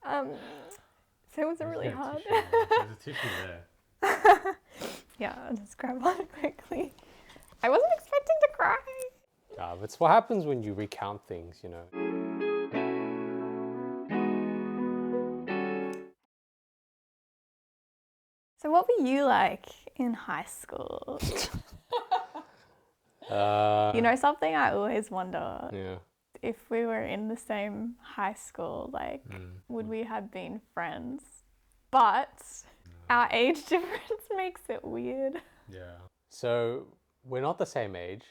So was it really hard? There's a tissue there. Yeah, I'll just grab one quickly. I wasn't expecting to cry. It's what happens when you recount things, you know. So what were you like in high school? You know something I always wonder, Yeah. if we were in the same high school, like, would we have been friends? But our age difference makes it weird. Yeah. So we're not the same age.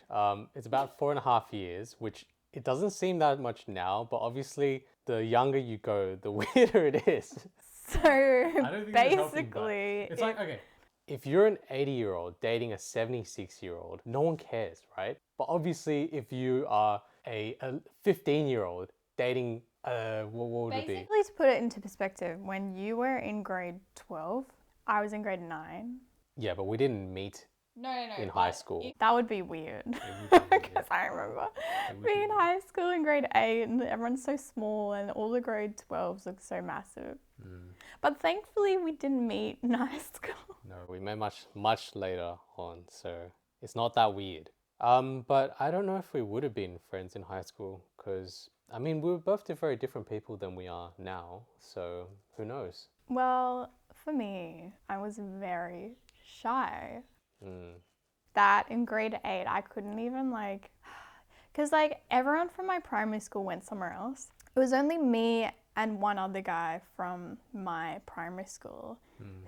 It's about 4.5 years, which it doesn't seem that much now, but obviously the younger you go, the weirder it is. So I don't think that's helping, but basically, it's like, okay, If you're an 80-year-old dating a 76-year-old, no one cares, right? But obviously, if you are a 15-year-old dating, what would it be? basically to put it into perspective, when you were in grade 12, I was in grade 9. Yeah, but we didn't meet No. in high school. That would be weird. it would be Because I remember would be being in weird. high school in grade 8 and everyone's so small and all the grade 12s look so massive. But thankfully we didn't meet in high school. No, we met much later on, so it's not that weird. But I don't know if we would have been friends in high school because, I mean, we were both very different people than we are now, so who knows? Well, for me, I was very shy. Mm. That in grade 8, I couldn't even because everyone from my primary school went somewhere else. It was only me and one other guy from my primary school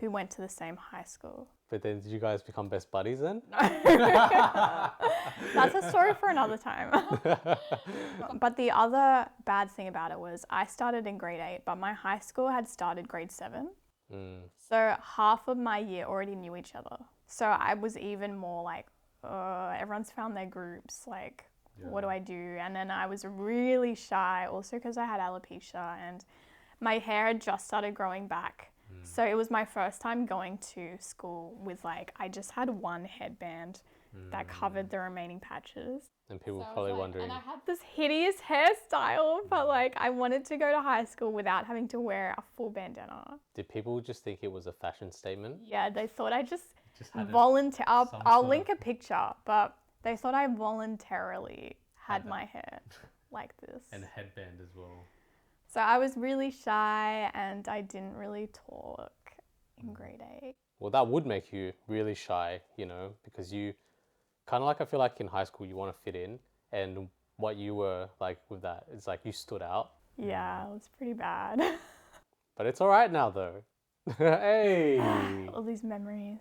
who went to the same high school. But then did you guys become best buddies then? That's a story for another time. But the other bad thing about it was I started in grade 8, but my high school had started grade 7. So half of my year already knew each other. So I was even more like, everyone's found their groups, like, what do I do? And then I was really shy also because I had alopecia and my hair had just started growing back. So it was my first time going to school with I just had one headband that covered the remaining patches. And people were probably wondering. And I had this hideous hairstyle, but I wanted to go to high school without having to wear a full bandana. Did people just think it was a fashion statement? Yeah, they thought I just had I'll link a picture, but they thought I voluntarily had my hair like this. And a headband as well. So I was really shy and I didn't really talk in grade 8. Well, that would make you really shy, you know, because you kind of I feel like in high school you want to fit in, and what you were like with that, it's like you stood out. Yeah, it was pretty bad. But it's all right now though. Hey! All these memories.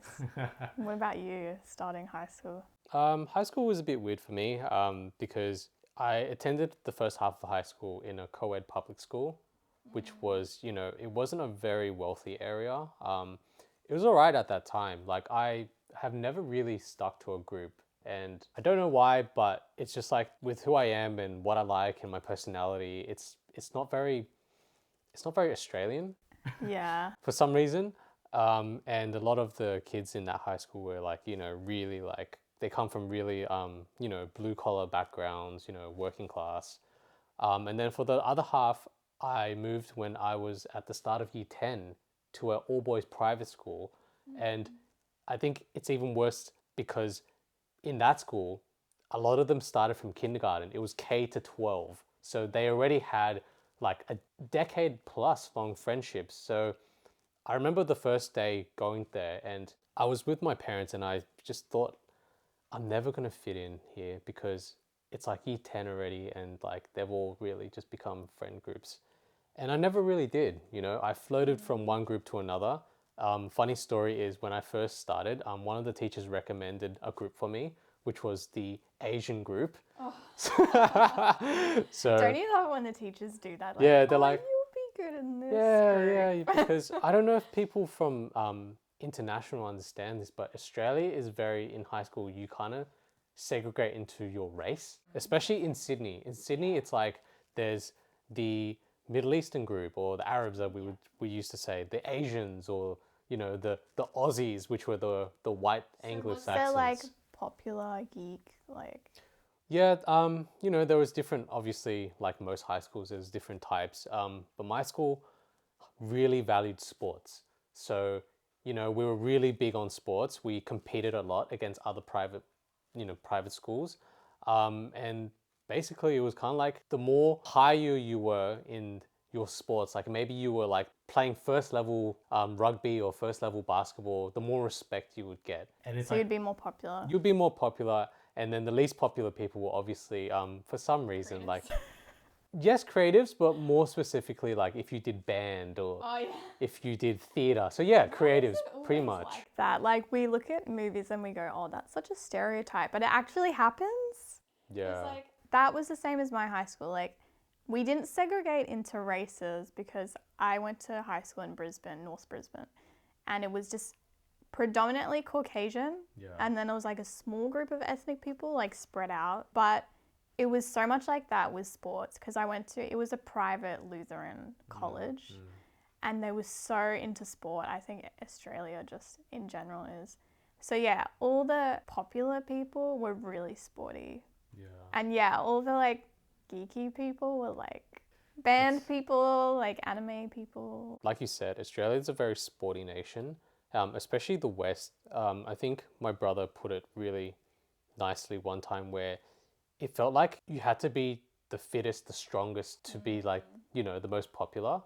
What about you starting high school? High school was a bit weird for me because I attended the first half of high school in a co-ed public school, which was, you know, it wasn't a very wealthy area. It was all right at that time. I have never really stuck to a group, and I don't know why, but it's just with who I am and what I like and my personality, it's not very Australian. Yeah. For some reason. And a lot of the kids in that high school were really they come from really, blue collar backgrounds, working class. And then for the other half, I moved when I was at the start of year 10 to an all boys private school. And I think it's even worse because in that school, a lot of them started from kindergarten. It was K to 12. So they already had a decade plus long friendships. So I remember the first day going there and I was with my parents and I just thought, I'm never going to fit in here because it's year 10 already and they've all really just become friend groups. And I never really did, I floated from one group to another. Funny story is when I first started, one of the teachers recommended a group for me, which was the Asian group. Oh. So Don't you love when the teachers do that? Yeah, they're like, you'll be good in this yeah, group. because I don't know if people from international understand this, but Australia is in high school, you kind of segregate into your race, especially in Sydney. In Sydney, it's there's the Middle Eastern group, or the Arabs that we used to say, the Asians, or the Aussies, which were the white Anglo-Saxons. They're popular geek Yeah, there was different, obviously, like most high schools, there's different types. But my school, really valued sports. So, you know, we were really big on sports. We competed a lot against other private, you know, private schools. And basically it was kind of like the more higher you were in your sports, like maybe you were like playing first level rugby or first level basketball, the more respect you would get. And it's So like, you'd be more popular. You'd be more popular, and then the least popular people were obviously, for some reason, like, yes, creatives, but more specifically, like if you did band or if you did theater. So yeah, creatives, pretty much. That, like, we look at movies and we go, oh, that's such a stereotype, but it actually happens. Yeah. Like, that was the same as my high school. Like, we didn't segregate into races because I went to high school in Brisbane, North Brisbane, and it was just predominantly Caucasian. Yeah. And then it was like a small group of ethnic people, like spread out. But it was so much like that with sports because it was a private Lutheran college. And they were so into sport. I think Australia just in general is. So yeah, all the popular people were really sporty. yeah. And yeah, all the like geeky people were like band people, like anime people. Like you said, Australia's a very sporty nation, especially the West. I think my brother put it really nicely one time where it felt like you had to be the fittest, the strongest to be like, you know, the most popular.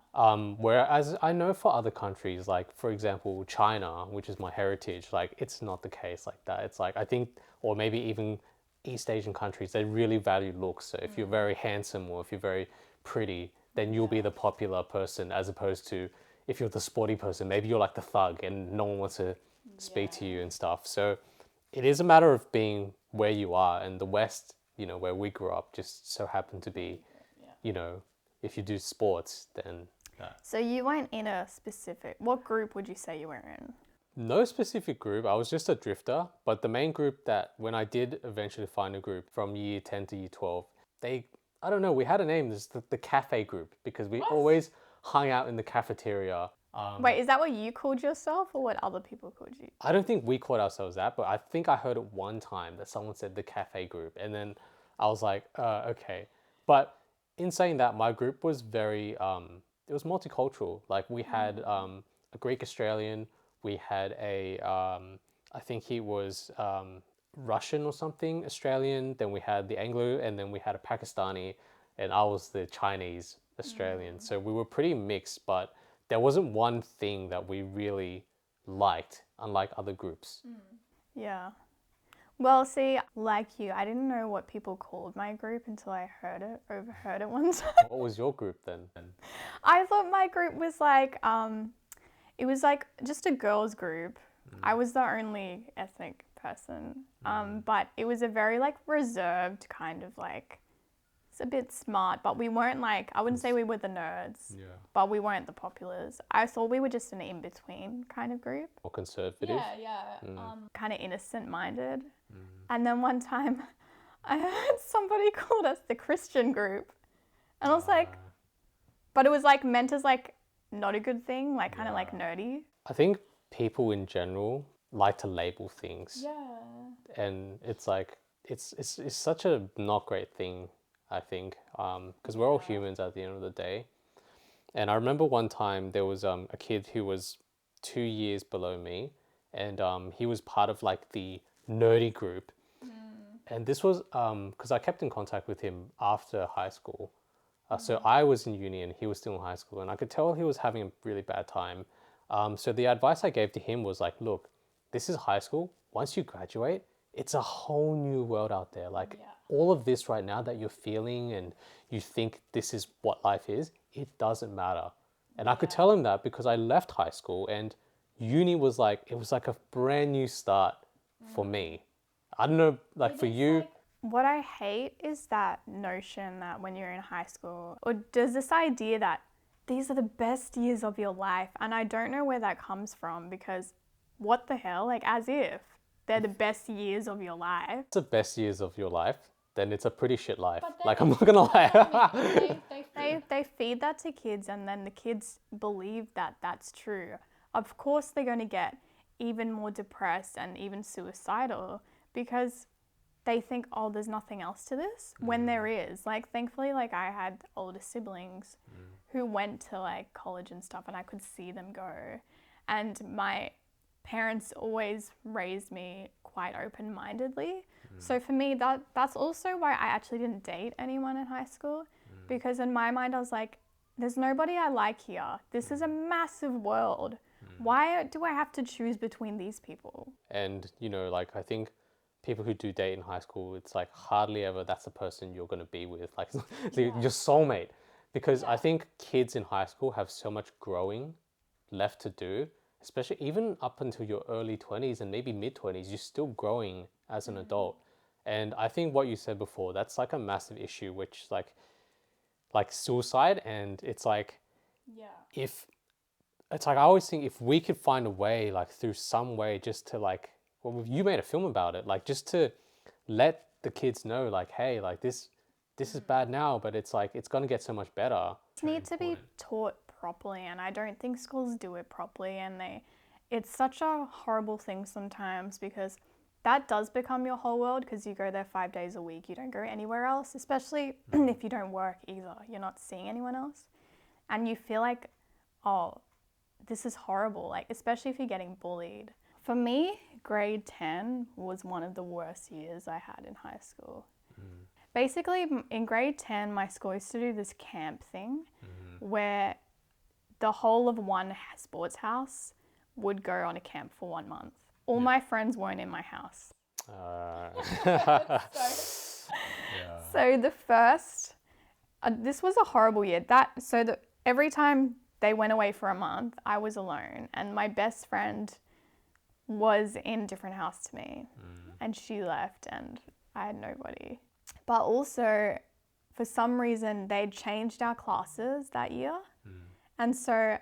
Whereas I know for other countries, like for example, China, which is my heritage, like it's not the case like that. It's like, I think, or maybe even East Asian countries, they really value looks. So if you're very handsome or if you're very pretty, then you'll be the popular person, as opposed to if you're the sporty person, maybe you're like the thug and no one wants to speak to you and stuff. So it is a matter of being where you are, and the West, you know, where we grew up, just so happened to be, you know, if you do sports, then So you weren't in a specific, what group would you say you were in? no specific group. I was just a drifter, but the main group that when I did eventually find a group from year 10 to year 12, I don't know, we had a name, this the cafe group, because we always hung out in the cafeteria. Wait, is that what you called yourself or what other people called you? I don't think we called ourselves that, but I think I heard it one time that someone said the cafe group, and then I was like, okay. But in saying that, my group was very, it was multicultural. Like we had a Greek Australian, we had I think he was Russian or something, Australian, then we had the Anglo, and then we had a Pakistani, and I was the Chinese Australian. So we were pretty mixed, but there wasn't one thing that we really liked, unlike other groups. Yeah. Well, see, like you, I didn't know what people called my group until I overheard it one time. What was your group then? I thought my group was like, it was like just a girls group. I was the only ethnic person, but it was a very like reserved kind of like, it's a bit smart, but we weren't like, I wouldn't say we were the nerds, but we weren't the populars. I thought we were just an in-between kind of group. Or conservative? Kind of innocent-minded. And then one time I heard somebody called us the Christian group. And I was like, but it was like meant as like not a good thing, like kind of like nerdy. I think people in general like to label things. Yeah. And it's like, it's such a not great thing, I think, because we're all humans at the end of the day. And I remember one time there was a kid who was 2 years below me, and he was part of like the nerdy group. And this was because I kept in contact with him after high school. So I was in uni and he was still in high school, and I could tell he was having a really bad time. So the advice I gave to him was like, look, this is high school. Once you graduate, it's a whole new world out there. Like all of this right now that you're feeling and you think this is what life is, it doesn't matter. And I could tell him that because I left high school and uni was like, it was like a brand new start for me. I don't know, like for you. What I hate is that notion that when you're in high school, or there's this idea that these are the best years of your life. And I don't know where that comes from, because what the hell? Like, as if they're the best years of your life. It's the best years of your life, then it's a pretty shit life. Like, I'm not gonna lie. They feed that to kids, and then the kids believe that that's true. Of course they're going to get even more depressed and even suicidal, because they think, oh, there's nothing else to this, when there is. Like, thankfully, like, I had older siblings who went to like college and stuff, and I could see them go. And my parents always raised me quite open-mindedly. So for me, that's also why I actually didn't date anyone in high school, because in my mind I was like, there's nobody I like here. This is a massive world. Why do I have to choose between these people? And, you know, like, I think people who do date in high school, it's like hardly ever that's the person you're going to be with, like your soulmate. Because I think kids in high school have so much growing left to do, especially even up until your early 20s and maybe mid 20s, you're still growing as an adult. And I think what you said before, that's like a massive issue, which like suicide. And it's like, if it's like, I always think if we could find a way, like through some way, just to like, well, you made a film about it, like just to let the kids know, like, hey, like this is bad now, but it's like, it's going to get so much better. It needs to be taught properly, and I don't think schools do it properly, and it's such a horrible thing sometimes, because that does become your whole world, because you go there 5 days a week, you don't go anywhere else, especially if you don't work either, you're not seeing anyone else, and you feel like, oh, this is horrible, like especially if you're getting bullied. For me, grade 10 was one of the worst years I had in high school. Basically, in grade 10, my school used to do this camp thing where the whole of one sports house would go on a camp for 1 month. All my friends weren't in my house. So the first, this was a horrible year. Every time they went away for a month, I was alone, and my best friend was in a different house to me, and she left, and I had nobody. But also, for some reason, they'd changed our classes that year, and so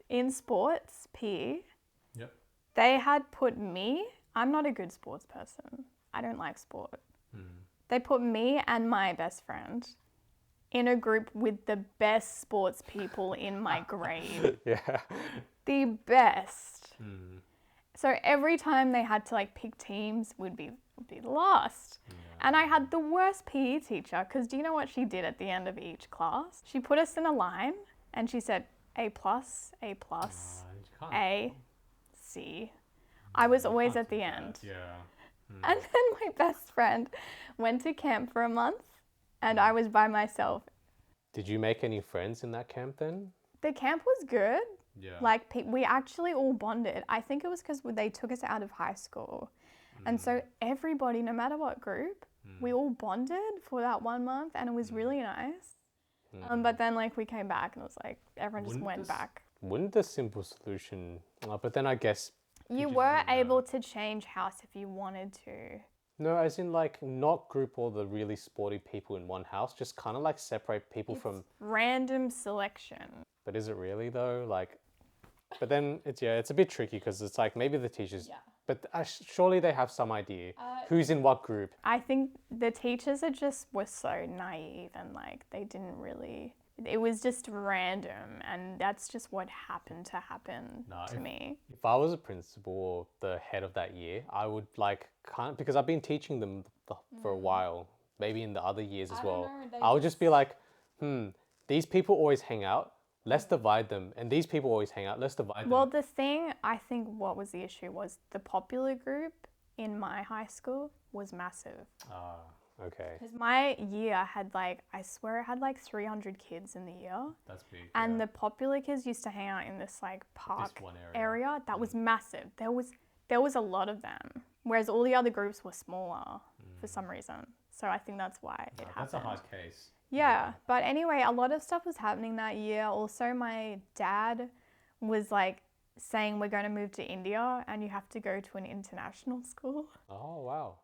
in sports, PE, they had put me, I'm not a good sports person, I don't like sport. They put me and my best friend in a group with the best sports people in my grade. The best. So every time they had to like pick teams, would be the last. And I had the worst PE teacher, because do you know what she did at the end of each class? She put us in a line and she said A+, A+, A, C. I was always at the end. And then my best friend went to camp for a month, and I was by myself. Did you make any friends in that camp then? The camp was good. Like, we actually all bonded. I think it was because they took us out of high school. And so everybody, no matter what group, we all bonded for that 1 month, and it was really nice. But then, like, we came back, and it was like, everyone just went back. Wouldn't the simple solution, but then I guess... You were able to change house if you wanted to. No, as in like not group all the really sporty people in one house, just kind of like separate people from... Random selection. But is it really though? Like, but then it's a bit tricky, because it's like maybe the teachers... But surely they have some idea who's in what group. I think the teachers were so naive, and like they didn't really... It was just random, and that's just what happened to me. If I was a principal or the head of that year, I would like because I've been teaching them for a while, maybe in the other years as well. I would just be like, these people always hang out, let's divide them, and these people always hang out, let's divide them. Well, the thing, I think what was the issue was the popular group in my high school was massive. Okay. Because my year had like, I swear it had like 300 kids in the year. That's big. And the popular kids used to hang out in this like park This one area that was massive. There was a lot of them, whereas all the other groups were smaller for some reason. So I think that's why it happened. That's a hard case. Yeah, but anyway, a lot of stuff was happening that year. Also, my dad was like saying, we're going to move to India and you have to go to an international school. Oh, wow.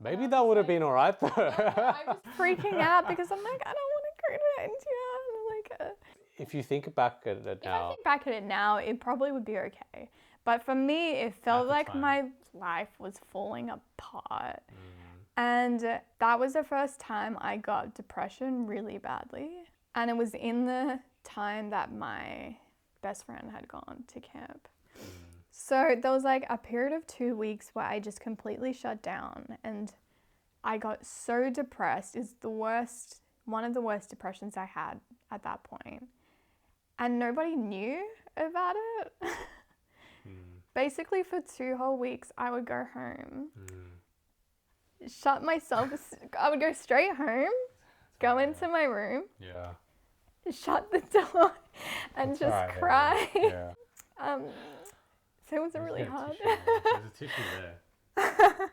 Maybe that would have been all right though. I was freaking out because I'm like, I don't want to go to India. And like, if you think back at it now. If I think back at it now, it probably would be okay. But for me, it felt like my life was falling apart. And that was the first time I got depression really badly. And it was in the time that my best friend had gone to camp. So there was like a period of 2 weeks where I just completely shut down, and I got so depressed. It's the worst one of the worst depressions I had at that point. And nobody knew about it. Basically, for 2 whole weeks, I would go home, shut myself, I would go straight home, go into my room, shut the door, and just cry. Yeah. So it was really hard. There's a tissue there.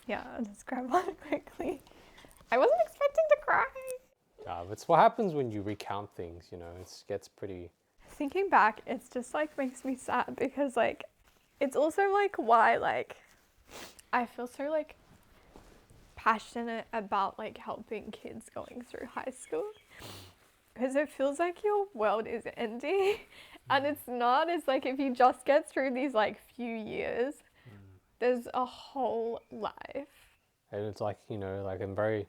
Yeah, I'll just grab one quickly. I wasn't expecting to cry. It's what happens when you recount things, you know, it gets pretty... Thinking back, it's just like makes me sad because like, it's also like why like, I feel so like passionate about like helping kids going through high school. Because it feels like your world is ending and it's not. It's like if you just get through these like few years, there's a whole life. And it's like, you know, like I'm very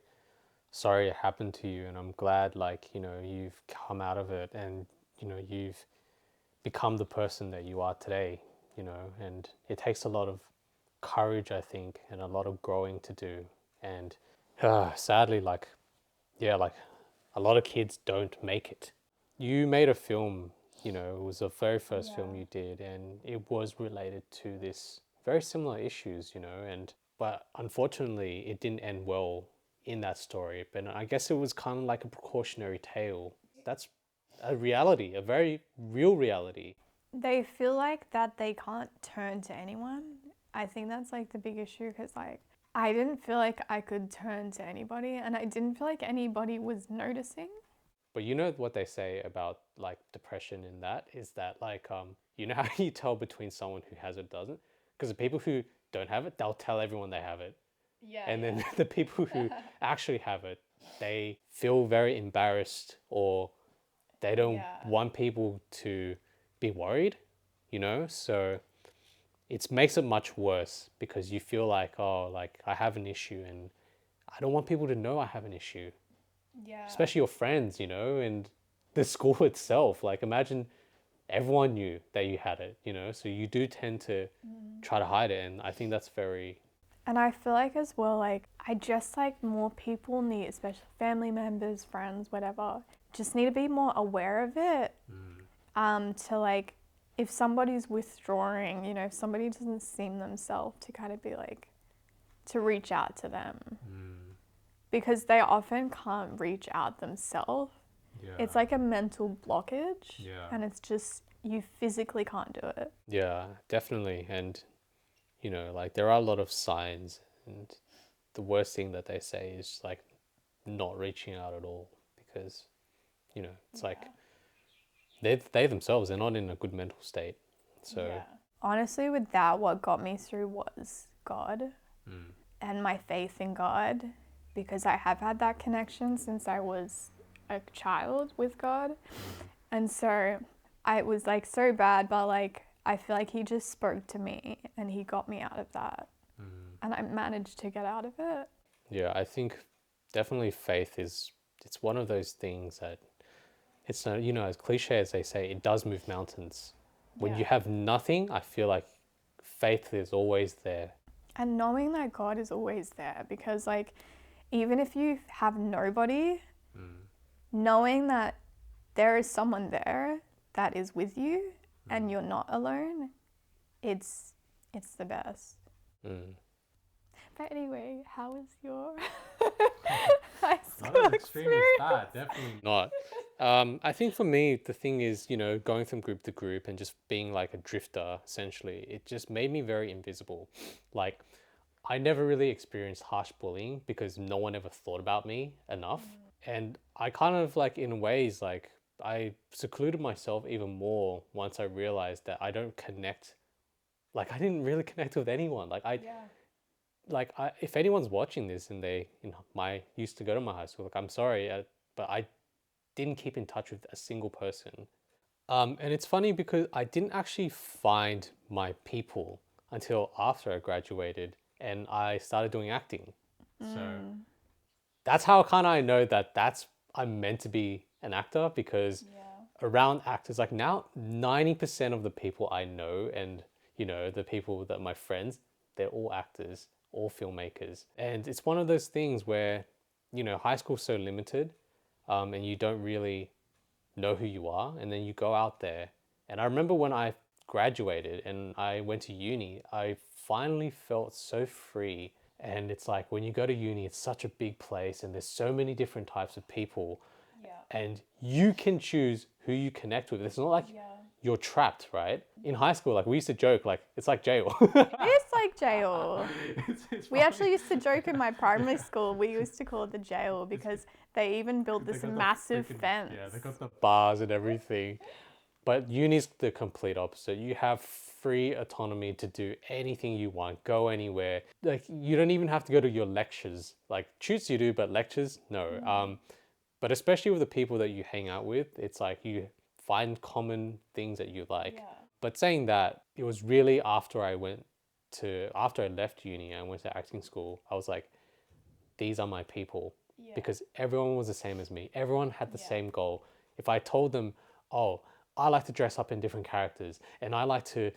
sorry it happened to you and I'm glad like, you know, you've come out of it and, you know, you've become the person that you are today, you know, and it takes a lot of courage, I think, and a lot of growing to do. And sadly, like, yeah, like a lot of kids don't make it. You made a film, you know, it was the very first film you did, and it was related to this very similar issues, you know, and but unfortunately it didn't end well in that story. But I guess it was kind of like a precautionary tale. That's a reality, a very real reality. They feel like that they can't turn to anyone. I think that's like the big issue because like I didn't feel like I could turn to anybody and I didn't feel like anybody was noticing. But you know what they say about like depression in that is that like you know how you tell between someone who has it doesn't? Because the people who don't have it, they'll tell everyone they have it. Yeah. And then the people who actually have it, they feel very embarrassed or they don't want people to be worried, you know? So it makes it much worse because you feel like, oh, like I have an issue and I don't want people to know I have an issue. Yeah. Especially your friends, you know, and the school itself. Like imagine everyone knew that you had it, you know, so you do tend to try to hide it. And I think that's very... And I feel like as well, like I just like more people need, especially family members, friends, whatever, just need to be more aware of it. To like, if somebody's withdrawing, you know, if somebody doesn't seem themselves, to kind of be like, to reach out to them. Because they often can't reach out themselves. Yeah. It's like a mental blockage. Yeah. And it's just, you physically can't do it. Yeah, definitely. And, you know, like there are a lot of signs and the worst thing that they say is like not reaching out at all because, you know, it's like they themselves, they're not in a good mental state. So honestly, with that, what got me through was God and my faith in God, because I have had that connection since I was a child with God. And so I was like so bad, but like I feel like he just spoke to me and he got me out of that. And I managed to get out of it. Yeah, I think definitely faith is, it's one of those things that it's not, you know, as cliche as they say, it does move mountains. When you have nothing, I feel like faith is always there. And knowing that God is always there, because like, even if you have nobody, knowing that there is someone there that is with you and you're not alone, it's the best. But anyway, how was your high school Not as extreme as experience? that, definitely Not. I think for me, the thing is, you know, going from group to group and just being like a drifter, essentially, it just made me very invisible. Like, I never really experienced harsh bullying because no one ever thought about me enough. And I kind of like, in ways, like, I secluded myself even more once I realized that I don't connect. Like, I didn't really connect with anyone. Like, if anyone's watching this and they, you know, used to go to my high school, like, I'm sorry, but I didn't keep in touch with a single person. And it's funny because I didn't actually find my people until after I graduated and I started doing acting. so. That's how kind of I know that I'm meant to be an actor, because around actors, like now 90% of the people I know and, you know, the people that my friends, they're all actors, all filmmakers. And it's one of those things where, you know, high school's so limited. and you don't really know who you are, and then you go out there. And I remember when I graduated and I went to uni, I finally felt so free. And it's like when you go to uni, it's such a big place and there's so many different types of people, and you can choose who you connect with. It's not like you're trapped, right? In high school, like we used to joke, like it's like jail. It's like jail. It's We actually used to joke in my primary school. We used to call it the jail because they even built this massive fence. Yeah, they got the Bars and everything. But uni's the complete opposite. You have free autonomy to do anything you want, go anywhere. Like you don't even have to go to your lectures. Like shoots you do, but lectures, no. But especially with the people that you hang out with, it's like you find common things that you like. But saying that, it was really after I left uni and went to acting school, I was like, these are my people. Because everyone was the same as me. Everyone had the same goal. If I told them, oh, I like to dress up in different characters and I like to,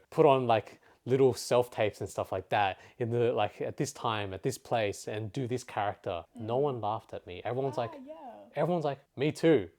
put on like little self-tapes and stuff like that in the like at this time, at this place, and do this character. No one laughed at me. Everyone's like, me too.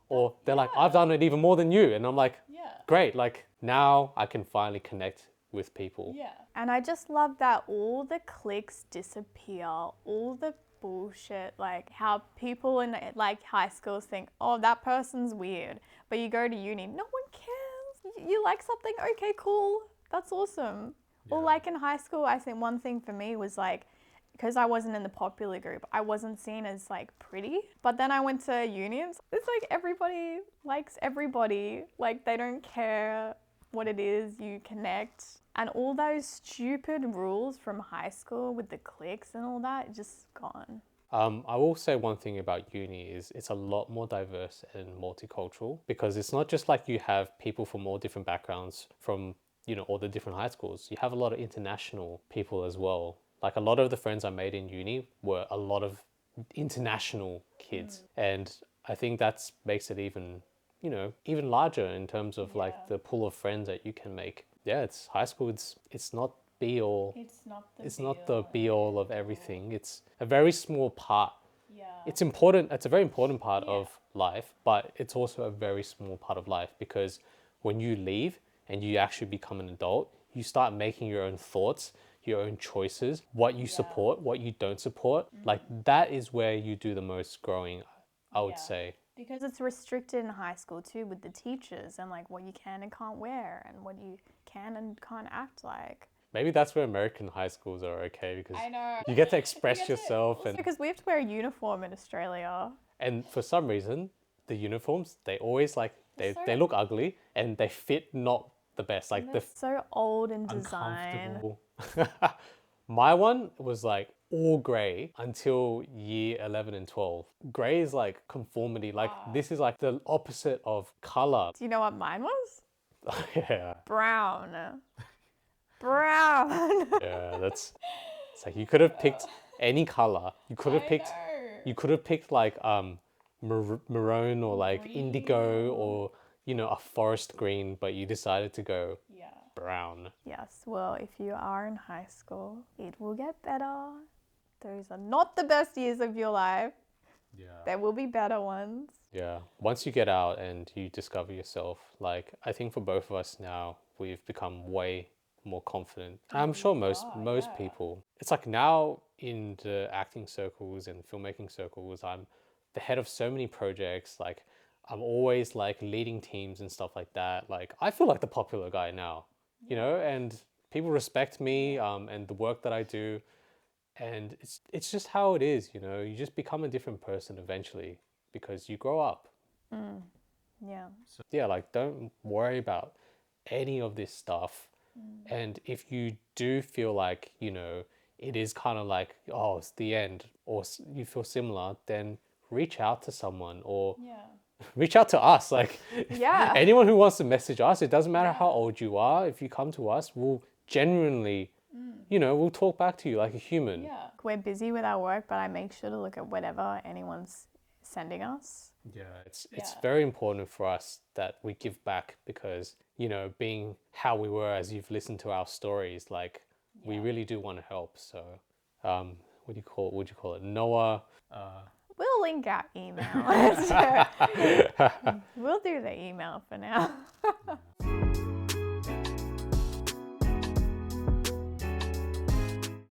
Or they're like, I've done it even more than you. And I'm like, great, like now I can finally connect with people. And I just love that all the cliques disappear, all the bullshit, like how people in like high schools think, oh, that person's weird. But you go to uni, no one cares. You like something, okay, cool. That's awesome. Or like in high school, I think one thing for me was like, because I wasn't in the popular group, I wasn't seen as like pretty. But then I went to uni and it's like everybody likes everybody. Like they don't care what it is, you connect. And all those stupid rules from high school with the cliques and all that, just gone. I will say one thing about uni is it's a lot more diverse and multicultural, because it's not just like you have people from all different backgrounds from, all the different high schools. You have a lot of international people as well. Like a lot of the friends I made in uni were a lot of international kids. And I think that makes it even, even larger in terms of like the pool of friends that you can make. Yeah, it's high school. It's not be all. It's not the be all of everything. It's a very small part. It's important. It's a very important part of life, but it's also a very small part of life, because when you leave and you actually become an adult, you start making your own thoughts, your own choices, what you support, what you don't support. Like that is where you do the most growing, I would say. Because it's restricted in high school too with the teachers and like what you can and can't wear and what you can and can't act like. Maybe that's where American high schools are okay, because you get to express yourself. And because we have to wear a uniform in Australia. And for some reason, the uniforms, they always like, they look ugly and they fit not the best. Like They're so old in design. uncomfortable. My one was like all grey until year 11 and 12. Grey is like conformity. Like this is like the opposite of color. Do you know what mine was? Yeah. Brown. Brown. Yeah, it's like you could have picked any color. You could have picked like maroon or like indigo or a forest green, but you decided to go brown. Yes, well, if you are in high school, it will get better. Those are not the best years of your life. Yeah. There will be better ones. Yeah. Once you get out and you discover yourself, like I think for both of us now, we've become way more confident. I'm sure most people. It's like now in the acting circles and filmmaking circles, I'm the head of so many projects. Like I'm always like leading teams and stuff like that. Like I feel like the popular guy now, and people respect me and the work that I do. And it's just how it is, you just become a different person eventually because you grow up. Yeah. Yeah, like don't worry about any of this stuff. And if you do feel like, it is kind of like, oh, it's the end, or you feel similar, then reach out to someone or reach out to us. Like, anyone who wants to message us, it doesn't matter how old you are. If you come to us, we'll genuinely, we'll talk back to you like a human. Yeah. We're busy with our work, but I make sure to look at whatever anyone's sending us. Yeah, it's very important for us that we give back because, being how we were as you've listened to our stories, like we really do want to help. So, what do you call it? Noah. We'll link our email. We'll do the email for now.